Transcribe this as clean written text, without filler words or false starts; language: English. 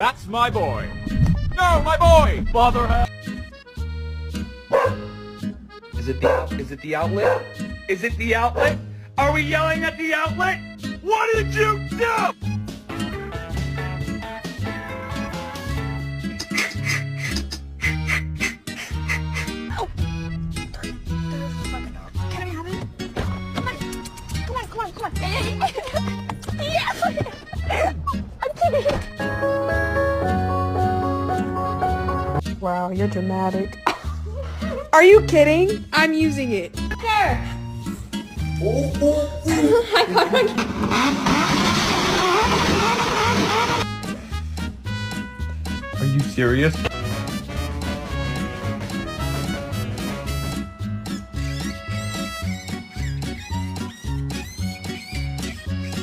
That's my boy. No, my boy! Father. Is it the outlet? Is it the outlet? Are we yelling at the outlet? What did you do? Can I have it? Come on. Yes! I'm kidding. Wow, you're dramatic. Are you kidding? I'm using it. There. Are you serious?